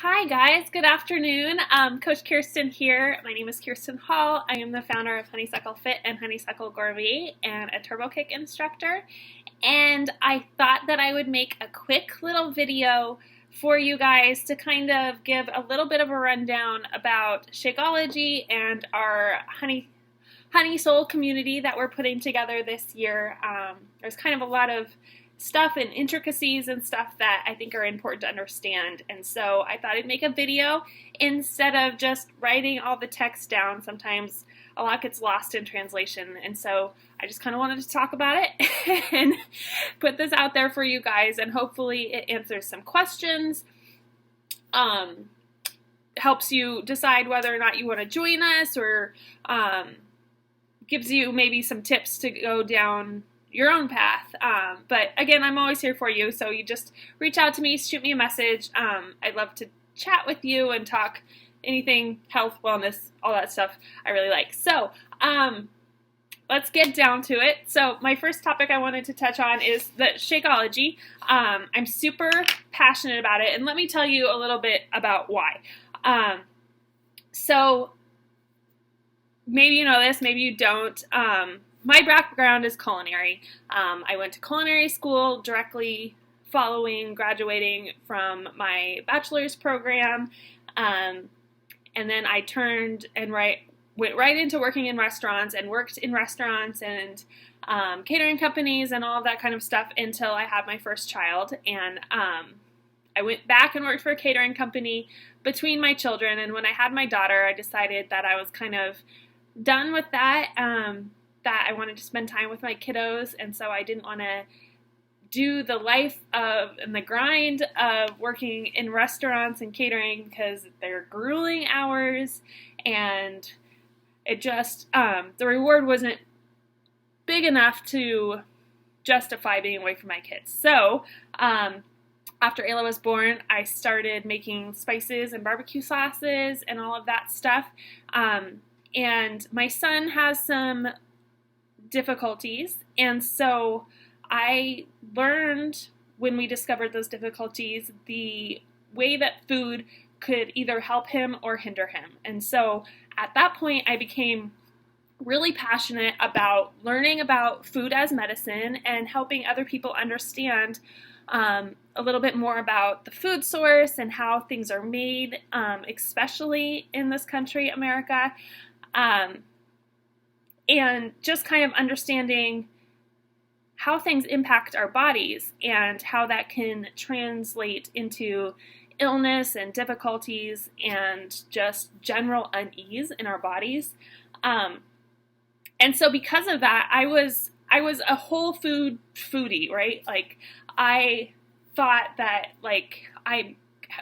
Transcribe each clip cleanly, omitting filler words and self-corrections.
Hi guys, good afternoon. Coach Kirsten here. My name is Kirsten Hall. I am the founder of Honeysuckle Fit and Honeysuckle Gourmet and a Turbo Kick instructor. And I thought that I would make a quick little video for you guys to kind of give a little bit of a rundown about Shakeology and our HoneySoul community that we're putting together this year. There's kind of a lot of stuff and intricacies and stuff that I think are important to understand, and so I thought I'd make a video instead of just writing all the text down. Sometimes a lot gets lost in translation, and so I just kind of wanted to talk about it and put this out there for you guys, and hopefully it answers some questions, helps you decide whether or not you want to join us, or gives you maybe some tips to go down your own path. But again, I'm always here for you, so you just reach out to me, shoot me a message. I'd love to chat with you and talk anything health, wellness, all that stuff I really like. So let's get down to it. So my first topic I wanted to touch on is the Shakeology. I'm super passionate about it, and let me tell you a little bit about why. So maybe you know this, maybe you don't. My background is culinary. I went to culinary school directly following graduating from my bachelor's program, and then I turned and went right into working in restaurants and worked in restaurants and catering companies and all of that kind of stuff until I had my first child. And I went back and worked for a catering company between my children, and when I had my daughter, I decided that I was kind of done with that. That I wanted to spend time with my kiddos, and so I didn't want to do the life of and the grind of working in restaurants and catering because they're grueling hours, and it just the reward wasn't big enough to justify being away from my kids. So after Ayla was born, I started making spices and barbecue sauces and all of that stuff, and my son has some difficulties, and so I learned when we discovered those difficulties the way that food could either help him or hinder him. And so at that point I became really passionate about learning about food as medicine and helping other people understand a little bit more about the food source and how things are made, especially in this country, America. And just kind of understanding how things impact our bodies and how that can translate into illness and difficulties and just general unease in our bodies. And so because of that, I was a whole food foodie, right? Like, I thought that, like, I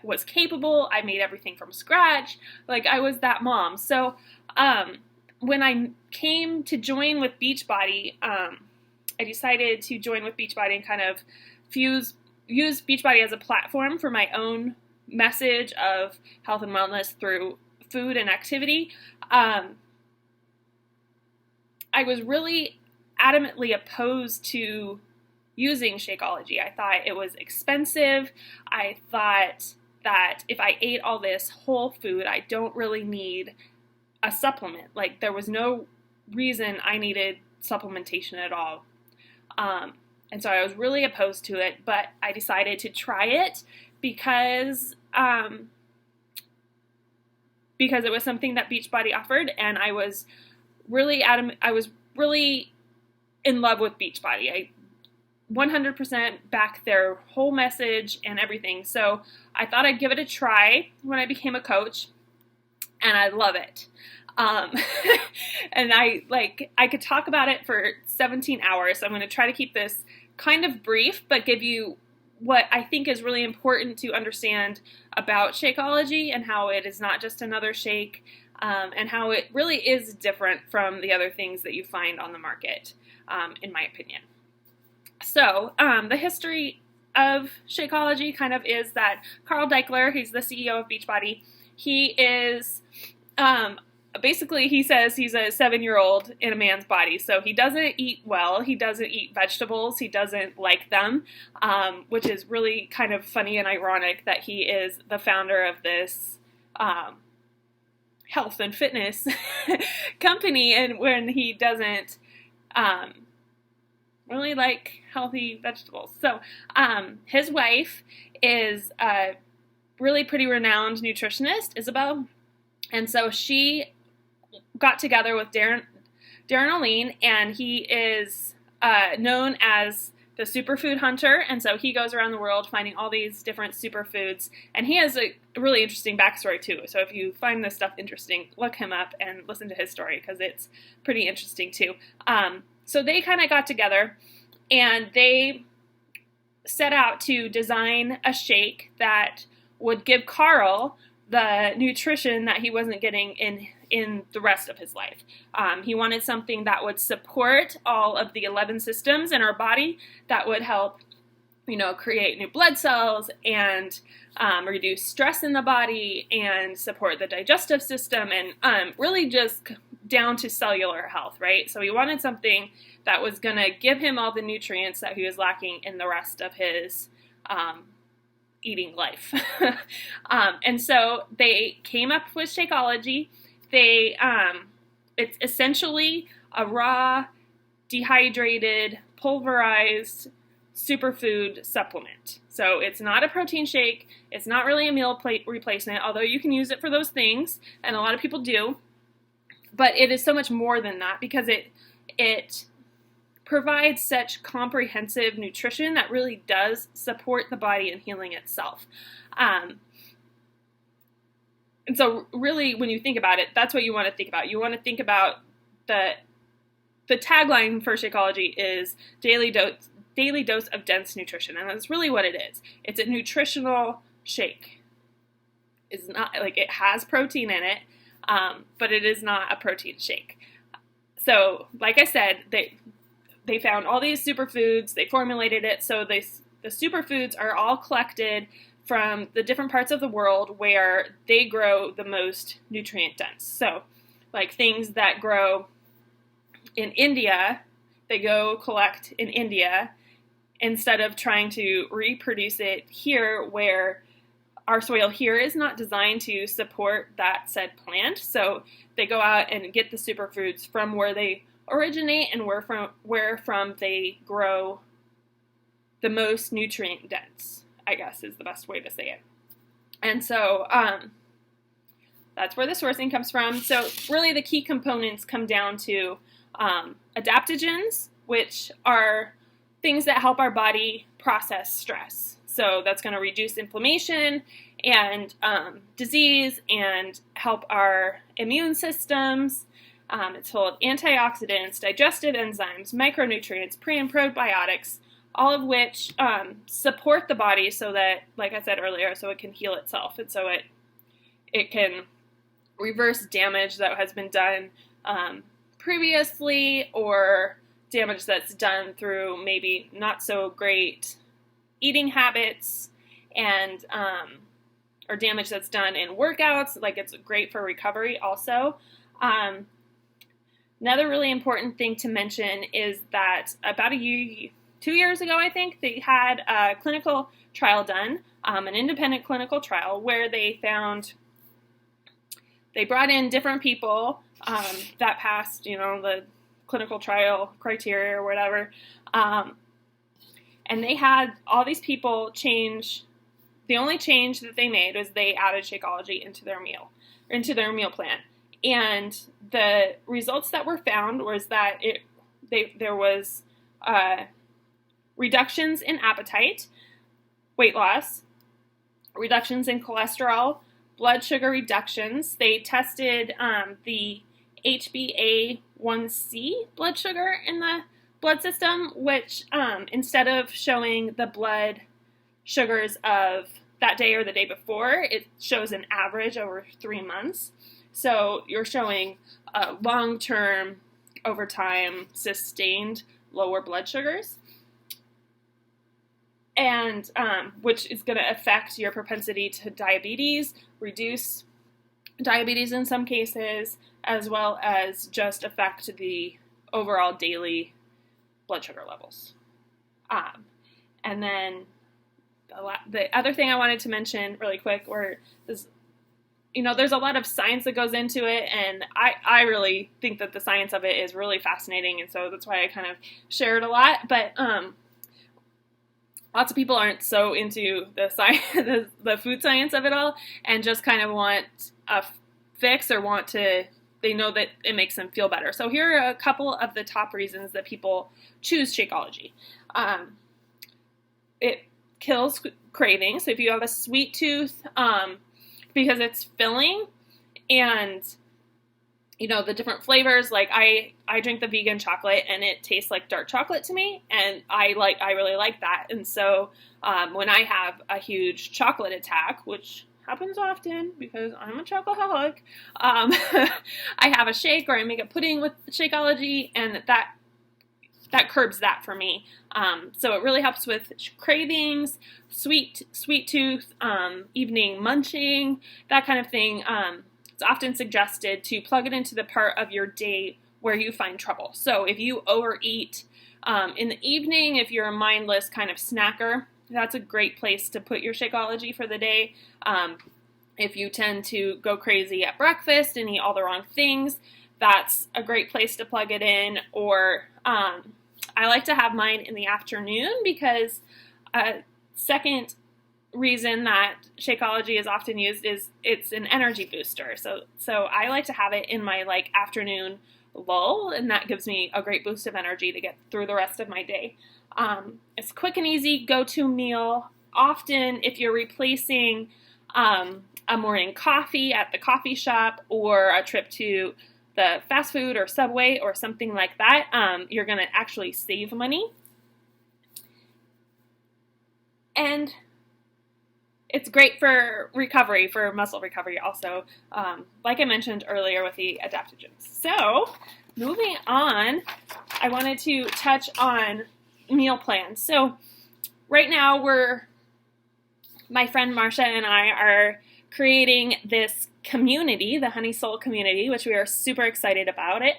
was capable. I made everything from scratch. Like, I was that mom. So, when I came to join with Beachbody, I decided to join with Beachbody and kind of use Beachbody as a platform for my own message of health and wellness through food and activity. I was really adamantly opposed to using Shakeology. I thought it was expensive. I thought that if I ate all this whole food, I don't really need a supplement. Like, there was no reason I needed supplementation at all. And so I was really opposed to it, but I decided to try it because it was something that Beachbody offered, and I was really in love with Beachbody. I 100% back their whole message and everything. So I thought I'd give it a try when I became a coach, and I love it. And I could talk about it for 17 hours. So I'm going to try to keep this kind of brief, but give you what I think is really important to understand about Shakeology and how it is not just another shake, and how it really is different from the other things that you find on the market, in my opinion. So the history of Shakeology kind of is that Carl Deichler, he's the CEO of Beachbody, he is basically he says he's a 7-year-old in a man's body, so he doesn't eat well, he doesn't eat vegetables, he doesn't like them, which is really kind of funny and ironic that he is the founder of this health and fitness company, and when he doesn't really like healthy vegetables. So his wife is a really pretty renowned nutritionist, Isabel, and so she got together with Darren Oline, and he is known as the superfood hunter, and so he goes around the world finding all these different superfoods, and he has a really interesting backstory too. So if you find this stuff interesting, look him up and listen to his story, because it's pretty interesting too. So they kind of got together, and they set out to design a shake that would give Carl the nutrition that he wasn't getting in the rest of his life. He wanted something that would support all of the 11 systems in our body, that would help, create new blood cells and reduce stress in the body and support the digestive system, and really just down to cellular health, right? So he wanted something that was going to give him all the nutrients that he was lacking in the rest of his eating life. And so they came up with Shakeology. It's essentially a raw, dehydrated, pulverized superfood supplement. So it's not a protein shake. It's not really a meal replacement, although you can use it for those things, and a lot of people do. But it is so much more than that, because it provides such comprehensive nutrition that really does support the body in healing itself. And so really, when you think about it, that's what you want to think about. You want to think about the tagline for Shakeology is daily dose of dense nutrition, and that's really what it is. It's a nutritional shake. It's not like it has protein in it, but it is not a protein shake. So, like I said, they found all these superfoods, they formulated it, so the superfoods are all collected from the different parts of the world where they grow the most nutrient dense. So, like things that grow in India, they go collect in India instead of trying to reproduce it here, where our soil here is not designed to support that said plant. So they go out and get the superfoods from where they originate and where from they grow the most nutrient dense, I guess is the best way to say it. And so that's where the sourcing comes from. So really the key components come down to adaptogens, which are things that help our body process stress. So that's going to reduce inflammation and disease and help our immune systems. It's full of antioxidants, digestive enzymes, micronutrients, pre- and probiotics, all of which support the body so that, like I said earlier, so it can heal itself, and so it can reverse damage that has been done previously, or damage that's done through maybe not so great eating habits, and or damage that's done in workouts. Like, it's great for recovery also. Another really important thing to mention is that about 2 years ago, I think, they had a clinical trial done, an independent clinical trial, where they brought in different people that passed, the clinical trial criteria or whatever, and they had all these people change. The only change that they made was they added Shakeology into their meal plan. And the results that were found was that there was reductions in appetite, weight loss, reductions in cholesterol, blood sugar reductions. They tested the HbA1c blood sugar in the blood system, which instead of showing the blood sugars of that day or the day before, it shows an average over 3 months. So you're showing long-term, over time, sustained lower blood sugars, and which is going to affect your propensity to diabetes, reduce diabetes in some cases, as well as just affect the overall daily blood sugar levels. And then the other thing I wanted to mention really quick is, there's a lot of science that goes into it, and I really think that the science of it is really fascinating, and so that's why I kind of share it a lot. But lots of people aren't so into the science, the food science of it all, and just kind of want a fix or they know that it makes them feel better. So here are a couple of the top reasons that people choose Shakeology. It kills cravings. So if you have a sweet tooth, because it's filling, and the different flavors, like I drink the vegan chocolate and it tastes like dark chocolate to me, and I really like that. And so when I have a huge chocolate attack, which happens often because I'm a chocoholic, I have a shake, or I make a pudding with Shakeology, and that curbs that for me. So it really helps with cravings, sweet tooth, evening munching, that kind of thing. It's often suggested to plug it into the part of your day where you find trouble. So if you overeat in the evening, if you're a mindless kind of snacker, that's a great place to put your Shakeology for the day. If you tend to go crazy at breakfast and eat all the wrong things, that's a great place to plug it in. Or I like to have mine in the afternoon, because a second reason that Shakeology is often used is it's an energy booster. So I like to have it in my afternoon lull, and that gives me a great boost of energy to get through the rest of my day. It's quick and easy go-to meal. Often if you're replacing a morning coffee at the coffee shop, or a trip to the fast food or Subway or something like that, you're going to actually save money. And it's great for recovery, for muscle recovery also, like I mentioned earlier with the adaptogens. So, moving on, I wanted to touch on meal plans. So, right now my friend Marcia and I are creating this community, the HoneySoul CommYOUnity, which we are super excited about it.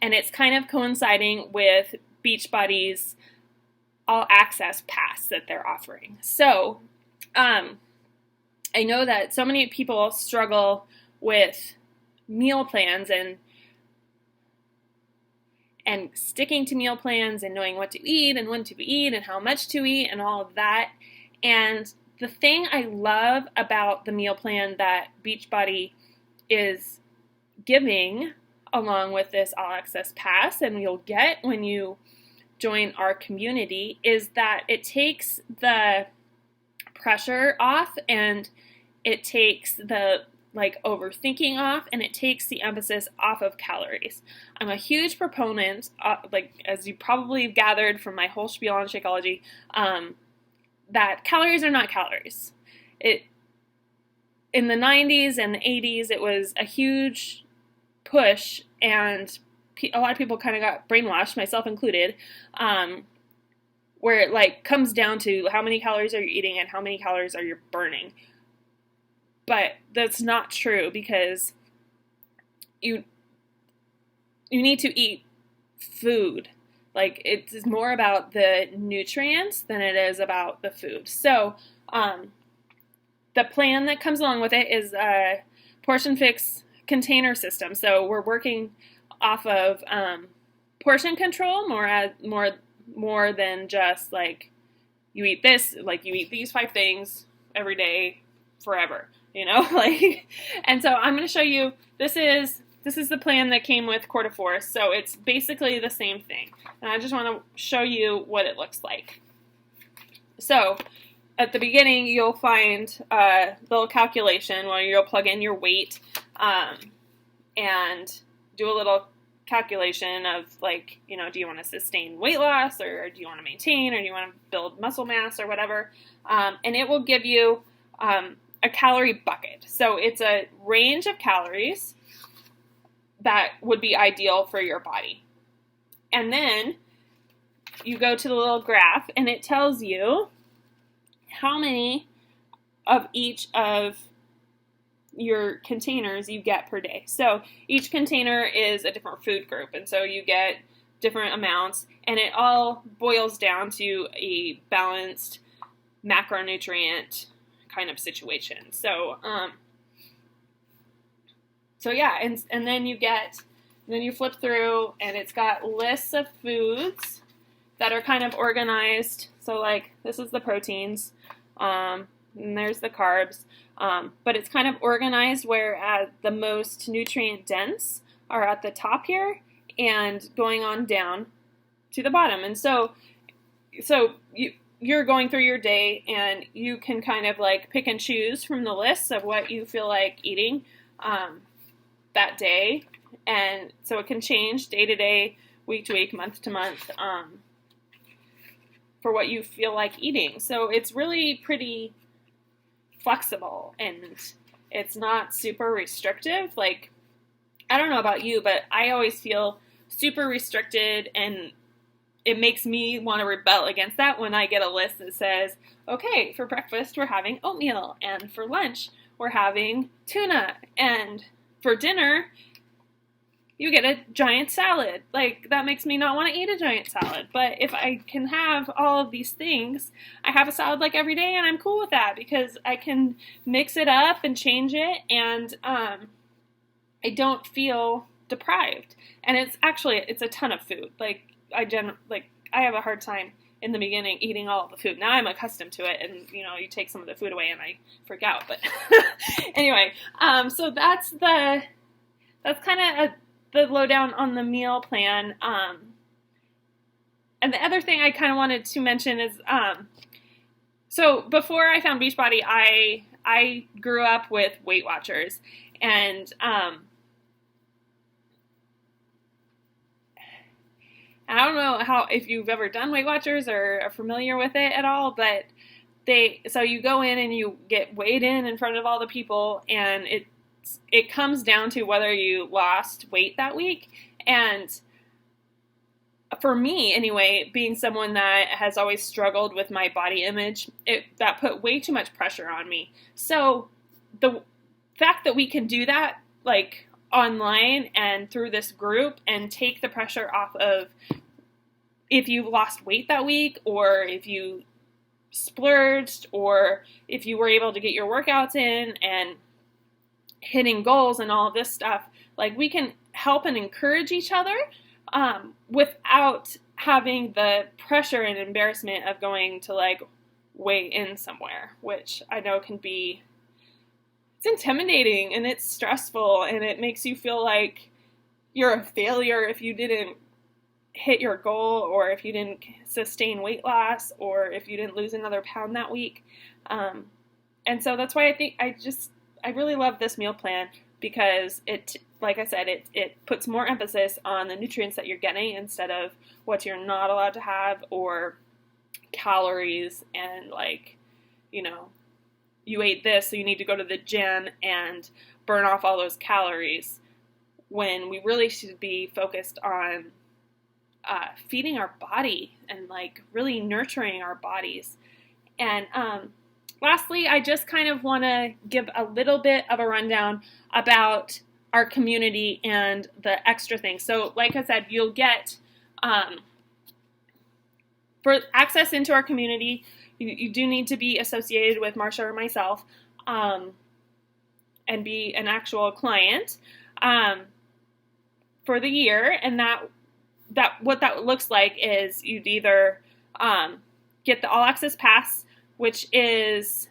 And it's kind of coinciding with Beachbody's all access pass that they're offering. So, I know that so many people struggle with meal plans and sticking to meal plans and knowing what to eat and when to eat and how much to eat and all of that. And the thing I love about the meal plan that Beachbody is giving along with this all access pass, and you'll get when you join our community, is that it takes the pressure off, and it takes the overthinking off, and it takes the emphasis off of calories. I'm a huge proponent, as you probably gathered from my whole spiel on Shakeology, that calories are not calories. In the 90s and the 80s, it was a huge push, and a lot of people kind of got brainwashed, myself included, where it comes down to how many calories are you eating and how many calories are you burning. But that's not true, because you need to eat food. It's more about the nutrients than it is about the food. So, the plan that comes along with it is a portion fix container system. So we're working off of portion control more than just you eat this, you eat these 5 things every day forever, and so I'm going to show you, this is the plan that came with Quarter Force. So it's basically the same thing, and I just want to show you what it looks like. So at the beginning, you'll find a little calculation where you'll plug in your weight and do a little calculation of do you want to sustain weight loss, or do you want to maintain, or do you want to build muscle mass, or whatever, and it will give you a calorie bucket. So it's a range of calories that would be ideal for your body. And then you go to the little graph, and it tells you how many of each of your containers you get per day. So each container is a different food group, and so you get different amounts, and it all boils down to a balanced macronutrient kind of situation. So yeah, and then you flip through, and it's got lists of foods that are kind of organized. So like, this is the proteins, and there's the carbs, but it's kind of organized where the most nutrient dense are at the top here and going on down to the bottom. And so you're going through your day, and you can kind of like pick and choose from the lists of what you feel like eating that day. And so it can change day to day, week to week, month to month, for what you feel like eating. So it's really pretty flexible, and it's not super restrictive. Like, I don't know about you, but I always feel super restricted, and it makes me want to rebel against that when I get a list that says, okay, for breakfast we're having oatmeal, and for lunch we're having tuna, and for dinner you get a giant salad. Like, that makes me not want to eat a giant salad. But if I can have all of these things, I have a salad like every day, and I'm cool with that because I can mix it up and change it, and I don't feel deprived. And it's a ton of food. Like, I have a hard time in the beginning eating all of the food. Now I'm accustomed to it, and you take some of the food away and I freak out. But anyway, so that's kind of the lowdown on the meal plan. And the other thing I kind of wanted to mention is, so before I found Beachbody, I grew up with Weight Watchers, and I don't know if you've ever done Weight Watchers or are familiar with it at all, but so you go in and you get weighed in front of all the people, and it comes down to whether you lost weight that week. And for me anyway, being someone that has always struggled with my body image, that put way too much pressure on me. So the fact that we can do that, like, online and through this group, and take the pressure off of if you lost weight that week, or if you splurged, or if you were able to get your workouts in and hitting goals and all of this stuff. Like, we can help and encourage each other without having the pressure and embarrassment of going to, like, weigh in somewhere, which I know can be, it's intimidating, and it's stressful, and it makes you feel like you're a failure if you didn't hit your goal, or if you didn't sustain weight loss, or if you didn't lose another pound that week. And so that's why I really love this meal plan, because it, like I said, it puts more emphasis on the nutrients that you're getting instead of what you're not allowed to have, or calories, and like, you ate this, so you need to go to the gym and burn off all those calories, when we really should be focused on feeding our body and, like, really nurturing our bodies. And lastly, I just kind of want to give a little bit of a rundown about our community and the extra things. So like I said, you'll get, for access into our community, you do need to be associated with Marsha or myself, and be an actual client for the year. And that what that looks like is you'd either get the All Access Pass, which is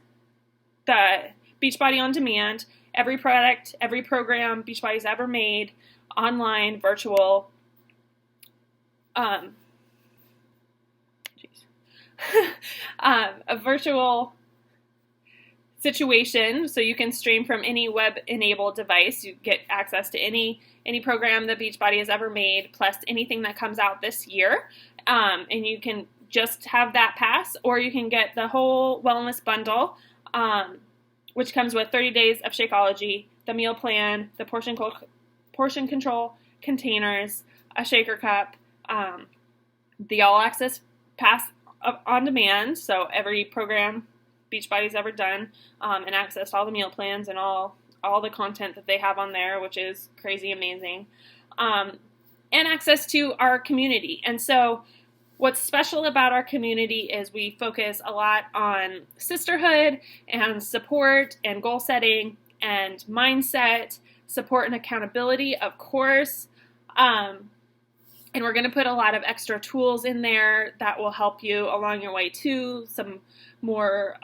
the Beachbody On Demand, every product, every program Beachbody's ever made, online, virtual, a virtual situation, so you can stream from any web-enabled device. You get access to any program that Beachbody has ever made, plus anything that comes out this year, and you can just have that pass, or you can get the whole wellness bundle, which comes with 30 days of Shakeology, the meal plan, the portion control containers, a shaker cup, the All Access Pass on demand, so every program Beachbody's ever done, and access to all the meal plans and all all the content that they have on there, which is crazy amazing, and access to our community. And so what's special about our community is we focus a lot on sisterhood and support and goal setting and mindset, support and accountability, of course. And we're going to put a lot of extra tools in there that will help you along your way too. Some more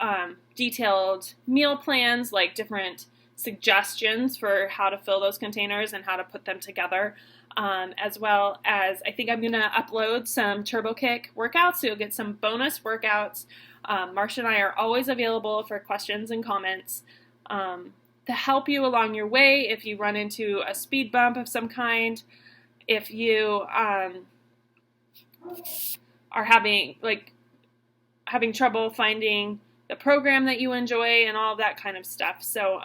detailed meal plans, like different suggestions for how to fill those containers and how to put them together. As well as I think I'm going to upload some Turbo Kick workouts, so you'll get some bonus workouts. Marsha and I are always available for questions and comments to help you along your way if you run into a speed bump of some kind, if you are having trouble finding the program that you enjoy and all of that kind of stuff. So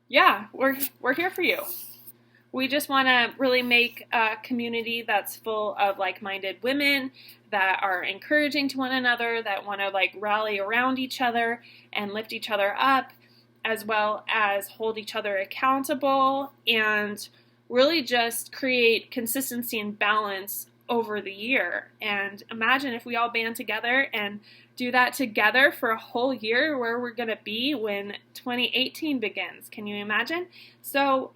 yeah, we're here for you. We just want to really make a community that's full of like-minded women that are encouraging to one another, that want to like rally around each other and lift each other up, as well as hold each other accountable and really just create consistency and balance over the year. And imagine if we all band together and do that together for a whole year, where we're going to be when 2018 begins. Can you imagine? So,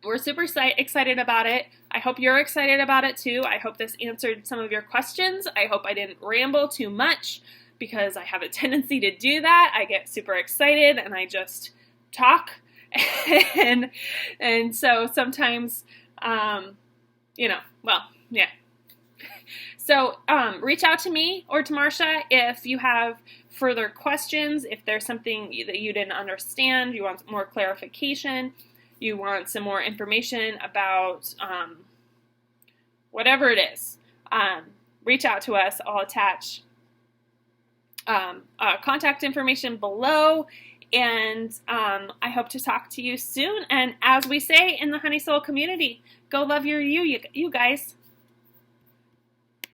we're super excited about it. I hope you're excited about it too. I hope this answered some of your questions. I hope I didn't ramble too much, because I have a tendency to do that. I get super excited and I just talk. and so sometimes, yeah. So reach out to me or to Marsha if you have further questions, if there's something that you didn't understand, you want more clarification, you want some more information about whatever it is, reach out to us. I'll attach contact information below, and I hope to talk to you soon. And as we say in the HoneySoul community, go love your you guys.